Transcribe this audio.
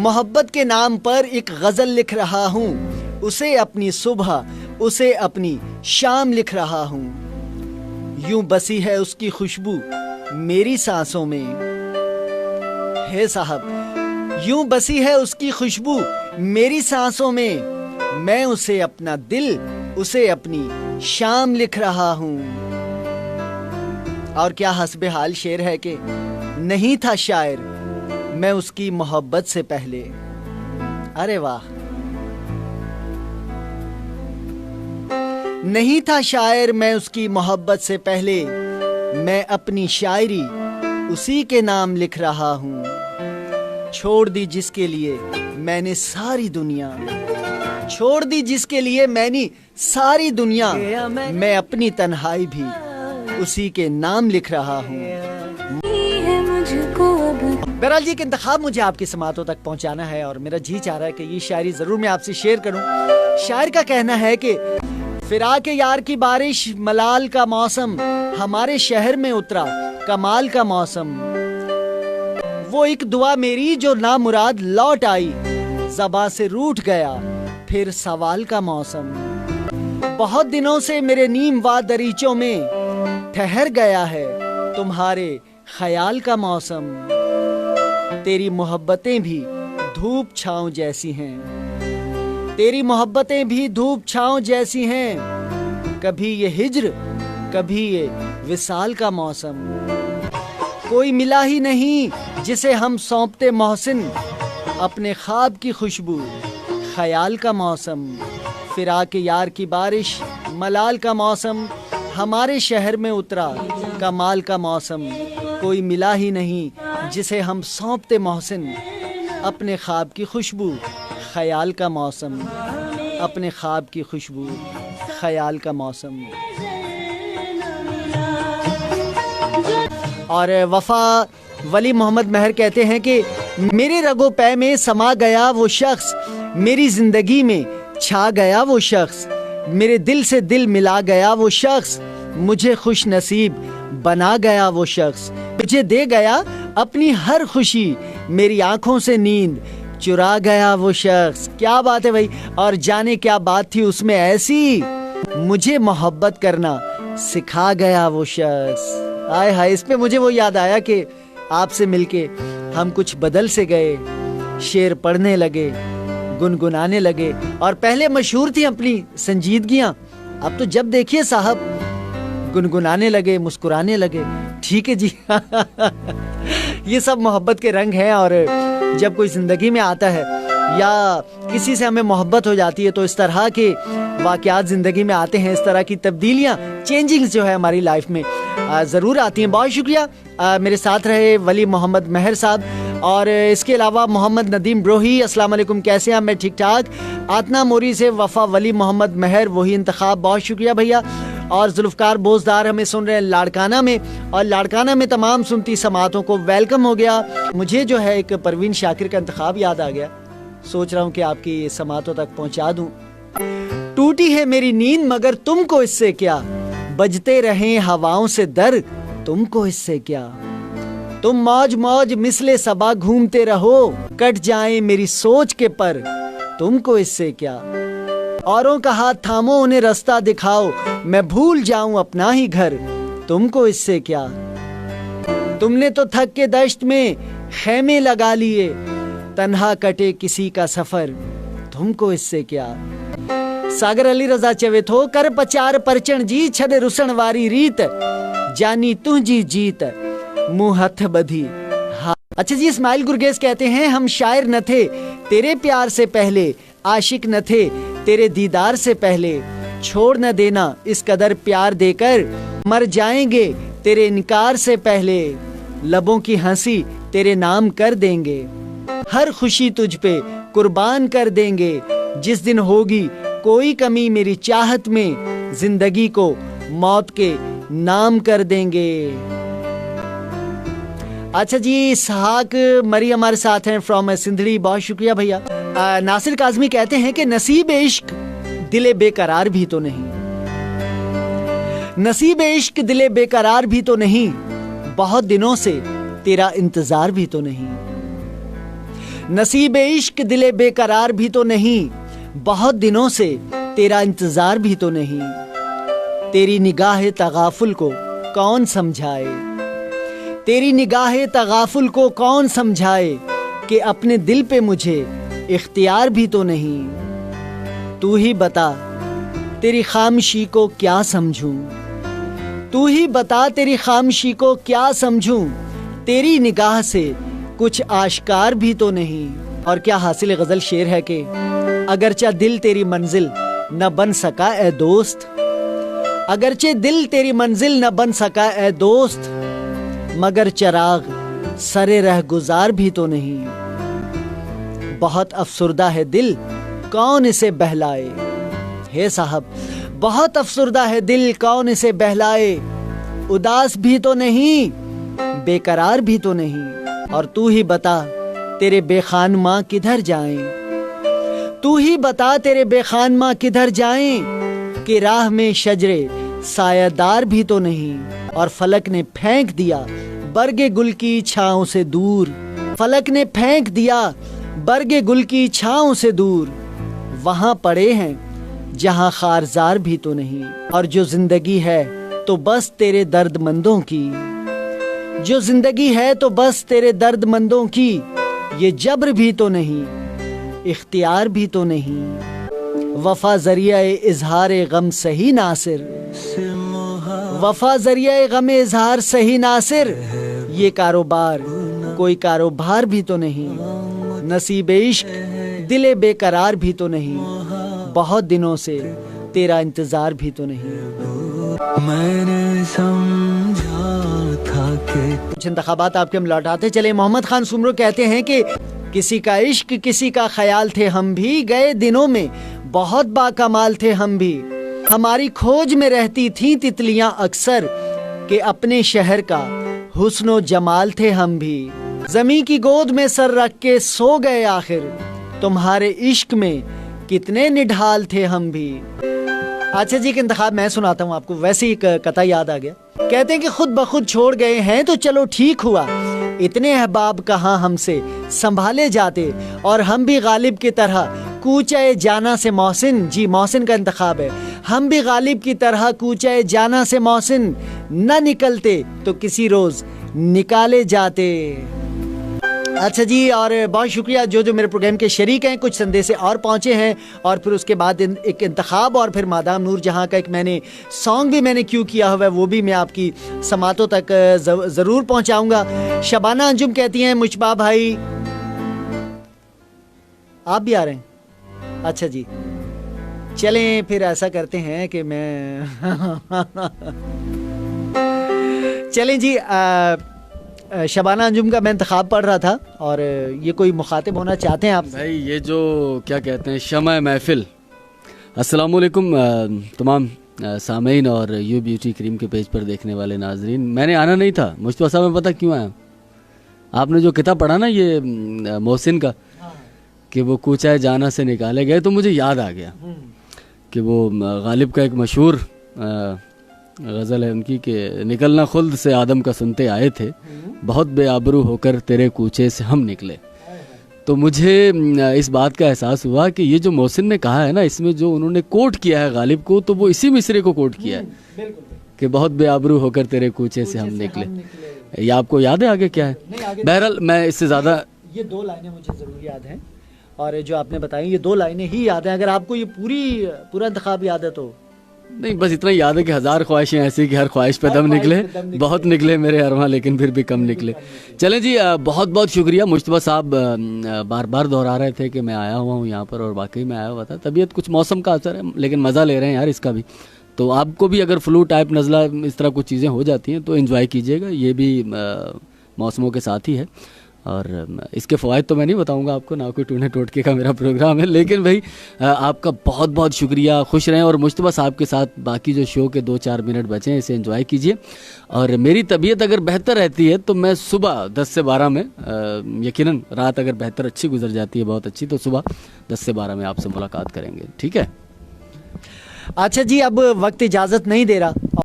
मोहब्बत के नाम पर एक गजल लिख रहा हूँ, उसे अपनी सुबह उसे अपनी शाम लिख रहा हूँ। यूं बसी है उसकी खुशबू मेरी सांसों में, हे साहब यूं बसी है उसकी खुशबू मेरी सांसों में, मैं उसे अपना दिल उसे अपनी शाम लिख रहा हूँ। और क्या हस्बे हाल शेर है कि नहीं था शायर मैं उसकी मोहब्बत से पहले। अरे वाह, नहीं था शायर मैं उसकी मोहब्बत से पहले, मैं अपनी शायरी उसी के नाम लिख रहा हूँ। छोड़ दी जिसके लिए मैंने सारी दुनिया, छोड़ दी जिसके लिए मैंने सारी दुनिया, मैं अपनी तन्हाई भी उसी के नाम लिख रहा हूँ। बहरहाल जी एक इंतखाब मुझे आपकी समातों तक पहुंचाना है और मेरा जी चाह रहा है कि ये शायरी जरूर मैं आपसे शेयर करूं। शायर का कहना है कि फिराके यार की बारिश मलाल का मौसम, हमारे शहर में उतरा कमाल का मौसम। वो एक दुआ मेरी जो नामुराद लौट आई, ज़बां से रूठ गया फिर सवाल का मौसम। बहुत दिनों से मेरे नीम व दरीचों में ठहर गया है तुम्हारे ख्याल का मौसम। तेरी मोहब्बतें भी धूप छाँव जैसी हैं, तेरी मोहब्बतें भी धूप छाँव जैसी हैं। कभी ये हिज्र कभी ये विसाल का मौसम। कोई मिला ही नहीं जिसे हम सौंपते मोहसिन, अपने ख्वाब की खुशबू ख्याल का मौसम। फिराके यार की बारिश मलाल का मौसम, हमारे शहर में उतरा कमाल का मौसम। कोई मिला ही नहीं जिसे हम सौंपते मोहसिन, अपने ख्वाब की खुशबू ख्याल का मौसम, अपने ख्वाब की खुशबू ख्याल का मौसम। और वफा वली मोहम्मद महर कहते हैं कि मेरे रगो पै में समा गया वो शख्स, मेरी जिंदगी में छा गया वो शख्स, मेरे दिल से दिल मिला गया वो शख्स, मुझे खुश नसीब बना गया वो शख्स। मुझे दे गया अपनी हर खुशी, मेरी आंखों से नींद चुरा गया वो शख्स। क्या बात है भाई, और जाने क्या बात थी उसमें ऐसी, मुझे मोहब्बत करना सिखा गया वो शख्स। आय हाय, इस पे मुझे वो याद आया कि आपसे मिलके हम कुछ बदल से गए, शेर पढ़ने लगे गुनगुनाने लगे, और पहले मशहूर थी अपनी संजीदगियां, अब तो जब देखिए साहब गुनगुनाने लगे मुस्कुराने लगे। ठीक है जी ये सब मोहब्बत के रंग हैं, और जब कोई जिंदगी में आता है या किसी से हमें मोहब्बत हो जाती है तो इस तरह के वाक़यात ज़िंदगी में आते हैं, इस तरह की तब्दीलियाँ चेंजिंग्स जो है हमारी लाइफ में ज़रूर आती हैं। बहुत शुक्रिया मेरे साथ रहे वली मोहम्मद महर साहब, और इसके अलावा मोहम्मद नदीम ब्रोही, अस्सलाम वालेकुम, कैसे हैं? मैं ठीक ठाक। आतना मोरी से वफ़ा वली मोहम्मद महर, वही इंतखाब, बहुत शुक्रिया भैया। और जुल्फ़कार बोजदार हमें सुन रहे हैं लाड़काना में, और लाड़काना में तमाम सुनती समातों को वेलकम हो गया। मुझे जो है एक परवीन शाकिर का इंतखाब याद आ गया, सोच रहा हूँ कि आपकी समातों तक पहुँचा दूँ। टूटी है मेरी नींद मगर तुमको इससे क्या, बजते रहें हवाओं से दर तुमको इससे क्या। तुम मौज मौज मिसले सबा घूमते रहो, कट जाए मेरी सोच के पर तुमको इससे क्या। औरों का हाथ थामो उन्हें रास्ता दिखाओ, मैं भूल जाऊं अपना ही घर तुमको इससे क्या। तुमने तो थक के दश्त में खेमे लगा लिए, तन्हा कटे किसी का सफर तुमको इससे क्या। सागर अली रजा चवेथो कर पचार परचण जी, छद रुसण वारी रीत जानी तुझी जीत मुंह हथ बधी। हाँ अच्छा जी, इस्माइल गुरगेज कहते हैं हम शायर न थे तेरे प्यार से पहले, आशिक न थे तेरे दीदार से पहले, छोड़ न देना इस कदर प्यार देकर, मर जाएंगे तेरे इनकार से पहले, लबों की हंसी तेरे नाम कर देंगे, हर खुशी तुझ पे कुर्बान कर देंगे, जिस दिन होगी कोई कमी मेरी चाहत में, जिंदगी को मौत के नाम कर देंगे। अच्छा जी, इसहाक मरी हमारे साथ हैं फ्रॉम सिंधड़ी, बहुत शुक्रिया भैया। नासिर काज़मी कहते हैं कि नसीब इश्क दिले बेकरार भी तो नहीं, नसीब इश्क दिले बेकरार भी तो नहीं, बहुत दिनों से तेरा इंतजार भी तो नहीं। नसीब इश्क दिले बेकरार भी तो नहीं, बहुत दिनों से तेरा इंतजार भी तो नहीं। तेरी निगाह तगाफुल को कौन समझाए, तेरी निगाह तगाफुल को कौन समझाए कि अपने दिल पे मुझे इख्तियार भी तो नहीं। तू ही बता तेरी खामोशी को क्या समझूं, तू ही बता तेरी खामोशी को क्या समझूं। तेरी निगाह से कुछ आश्कार भी तो नहीं। और क्या हासिल गजल शेर है कि अगरचे दिल तेरी मंजिल न बन सका ए दोस्त, अगरचे दिल तेरी मंजिल न बन सका ए दोस्त, मगर चिराग सरे रह गुजार भी तो नहीं। बहुत अफसुर्दा है दिल कौन इसे बहलाए, हे साहब बहुत अफसुर्दा है दिल कौन इसे बहलाए। उदास भी तो नहीं बेकरार भी तो नहीं। और तू ही बता तेरे बेखान माँ किधर जाएं, तू ही बता तेरे बेखान माँ किधर जाएं कि राह में शजरे सायादार भी तो नहीं। और फलक ने फेंक दिया बरगे गुल की छाँव से दूर, फलक ने फेंक दिया बरगे गुल की छाँव से दूर। वहाँ पड़े हैं जहाँ खारजार भी तो नहीं। और जो जिंदगी है तो बस तेरे दर्दमंदों की, जो जिंदगी है तो बस तेरे दर्दमंदों की। ये जब्र भी तो नहीं इख्तियार भी तो नहीं। वफा जरिया इजहार गम सही नासिर, वफा जरिया गम इजहार सही नासिर। ये कारोबार कोई कारोबार भी तो नहीं। नसीब इश्क दिले बेकरार भी तो नहीं, बहुत दिनों से तेरा इंतजार भी तो नहीं। मैंने समझा था कि कुछ इंतखाबात आपके हम लौटाते चले। मोहम्मद खान सुमरो कहते हैं कि किसी का इश्क किसी का ख्याल थे हम भी, गए दिनों में बहुत बाकमाल थे हम भी। हमारी खोज में रहती थी तितलियां अक्सर कि अपने शहर का हुस्नो जमाल थे हम भी। जमी की गोद में सर रख के सो गए आखिर, तुम्हारे इश्क में कितने निढाल थे हम भी। अच्छा जी, एक इंतखाब मैं सुनाता हूँ आपको, वैसे ही कथा याद आ गया। कहते हैं कि खुद ब खुद छोड़ गए हैं तो चलो ठीक हुआ, इतने अहबाब कहाँ हमसे संभाले जाते, और हम भी गालिब की तरह कूचे जाना से मोहसिन, जी मोहसिन का इंतखाब है, हम भी गालिब की तरह कूचे जाना से मोहसिन न निकलते तो किसी रोज निकाले जाते। अच्छा जी, और बहुत शुक्रिया जो जो मेरे प्रोग्राम के शरीक हैं। कुछ संदेश और पहुँचे हैं और फिर उसके बाद एक इंतखाब और फिर मादाम नूर जहाँ का एक मैंने सॉन्ग भी मैंने क्यों किया हुआ है वो भी मैं आपकी समातों तक ज़रूर पहुँचाऊँगा। शबाना अंजुम कहती हैं मुशबा भाई आप भी आ रहे हैं? अच्छा जी, चलें फिर ऐसा करते हैं कि मैं चलें जी, शबाना अंजुम का मैं इंतखाब पढ़ रहा था और ये कोई मुखातिब होना चाहते हैं आप? भाई ये जो क्या कहते हैं शमा महफिल, अस्सलामुअलैकुम तमाम सामीन और यू ब्यूटी क्रीम के पेज पर देखने वाले नाजरीन। मैंने आना नहीं था, मुझतबा साहब में पता क्यों आया? आपने जो किताब पढ़ा ना ये मोहसिन का कि वो कूचा जाना से निकाले गए, तो मुझे याद आ गया कि वो गालिब का एक मशहूर गज़ल है उनकी कि निकलना खुल्द से आदम का सुनते आए थे, बहुत बेआबरू होकर तेरे कूचे से हम निकले। तो मुझे इस बात का एहसास हुआ कि ये जो मोहसिन ने कहा है ना, इसमें जो उन्होंने कोट किया है गालिब को, तो वो इसी मिसरे को कोट किया है कि बहुत बेआबरू होकर तेरे कूचे से हम निकले। ये आपको याद है आगे क्या है? बहरहाल मैं इससे ज़्यादा, ये दो लाइनें मुझे ज़रूर याद हैं और जो आपने बताई ये दो लाइनें ही याद हैं। अगर आपको ये पूरा इंतखाब याद है तो नहीं, बस इतना याद है कि हज़ार ख्वाहिशें ऐसी कि हर ख्वाहिश पे दम निकले, बहुत निकले मेरे अरमां लेकिन फिर भी कम निकले। चलें जी, बहुत बहुत शुक्रिया। मुश्तबा साहब बार बार दोहरा रहे थे कि मैं आया हुआ हूँ यहाँ पर, और वाकई में आया हुआ था। तबीयत कुछ मौसम का असर है लेकिन मज़ा ले रहे हैं यार इसका भी। तो आपको भी अगर फ्लू टाइप नज़ला इस तरह कुछ चीज़ें हो जाती हैं तो एंजॉय कीजिएगा, ये भी मौसमों के साथ ही है। और इसके फ़वाइद तो मैं नहीं बताऊंगा आपको, ना कोई टूने टोटके का मेरा प्रोग्राम है, लेकिन भाई आपका बहुत बहुत शुक्रिया। खुश रहें और मुश्तबा साहब के साथ बाकी जो शो के 2-4 मिनट बचे हैं इसे एंजॉय कीजिए। और मेरी तबीयत अगर बेहतर रहती है तो मैं सुबह 10 से 12 में, यकीनन रात अगर बेहतर अच्छी गुजर जाती है, बहुत अच्छी, तो सुबह 10 से 12 में आपसे मुलाकात करेंगे, ठीक है? अच्छा जी, अब वक्त इजाज़त नहीं दे रहा।